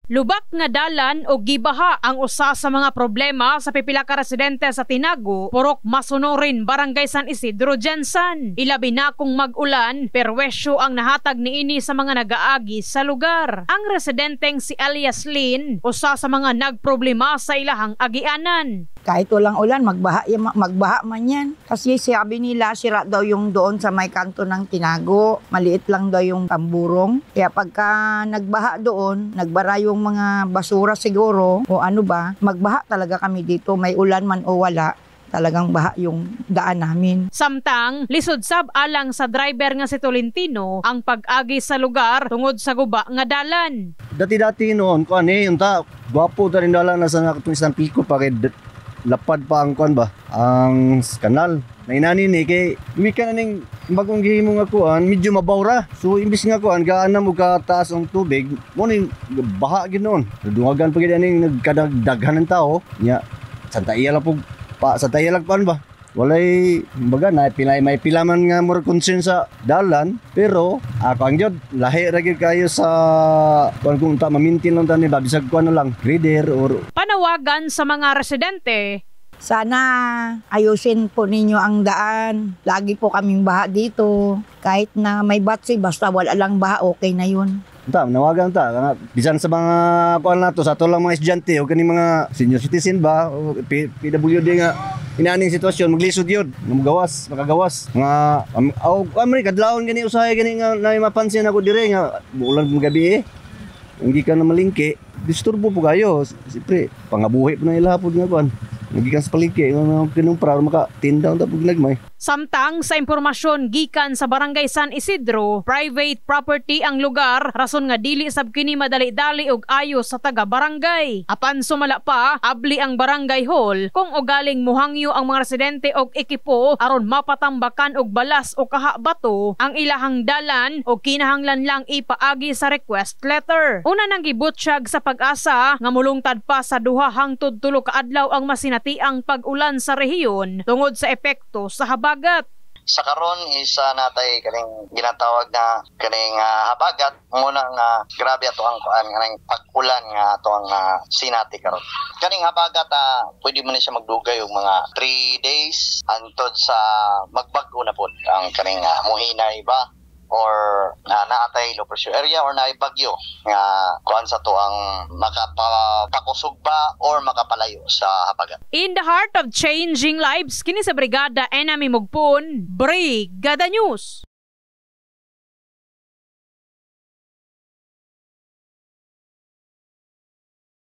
Lubak nga dalan o gibaha ang usa sa mga problema sa pipila ka residente sa Tinago, Purok Masunurin, Barangay San Isidro, Jensan. Ilabi na kung mag-ulan, perwesyo ang nahatag niini sa mga nagaagi sa lugar. Ang residenteng si Elias Lin, usa sa mga nagproblema sa ilahang agianan. Kahit walang ulan, magbaha man yan. Kasi sabi nila, sira daw yung doon sa may kanto ng Tinago. Maliit lang daw yung tamburong. Kaya pagka nagbaha doon, nagbara yung mga basura siguro o ano ba, magbaha talaga kami dito. May ulan man o wala, talagang baha yung daan namin. Samtang, lisod sab alang sa driver nga si Tolentino ang pag-agi sa lugar tungod sa guba nga dalan. Dati-dati noon, kuan yung gwapo ta rin dalan na sa itong isang piko pa kay lapad pa ang kuan ba, ang kanal. Nainani ni kay wika na ning bagong gihimo nga kuan medyo mabawra. So imbis nga kuan gaan na mo ka taas ang tubig, mo ning baha gid noon. Dungagan pa gid aning nagkadaghan ng tao. Nya Santa iya lang po pa sa tayo lang pan ba. Walay baga na may pilaman nga more concern sa dalan, pero ako ang jud lahi ra gyud kayo sa kung ta mamintin lang tani ba bisag kuan lang grader or panawagan sa mga residente. Sana ayusin po ninyo ang daan. Lagi po kaming baha dito. Kahit na may batsi, basta wala lang baha, okay na yun. Nawagan bisan sa mga kuan nato sa ato lang mga estudyante o kani mga senior citizen ba o PWD nga inaaning sitwasyon maglisod yun makagawas mga amri kadlawon gani usahay gani nga na mapansin ako dire nga bulan gabi hindi ka na malingki disturbo po kayo siyempre pangabuhi po na ilahapod nga kuan nagikan sa palengke kanang para makatindaw ta pug nagmay. Samtang sa impormasyon gikan sa Barangay San Isidro, private property ang lugar rason nga dili sab kini madali-dali og ayo sa taga-barangay. Apan sumala pa, abli ang barangay hall kung ugaling muhangyo ang mga residente og ekipo aron mapatambakan og balas o kaha bato ang ilahang dalan o kinahanglan lang ipaagi sa request letter. Una nang gibutsyag sa Pag-asa nga mulungtad pa sa 2 hangtod 3 ka adlaw ang masinatiang pag-ulan sa rehiyon tungod sa epekto sa habagat. Sa karon isa natay kaning ginatawag na kaning habagat muna nga grabe ato ang kaning pag-ulan nga ato ang sinati karon. Kaning habagat pwede mo ni siya magdugay og mga 3 days antod sa magbag-o na pod ang kaning muhinay ba or naatay low pressure area or naay bagyo nga kuan sa to ang makapakusog ba or makapalayo sa habagat. In the heart of changing lives, kini sa Brigada Enami Mugpon, Brigada News.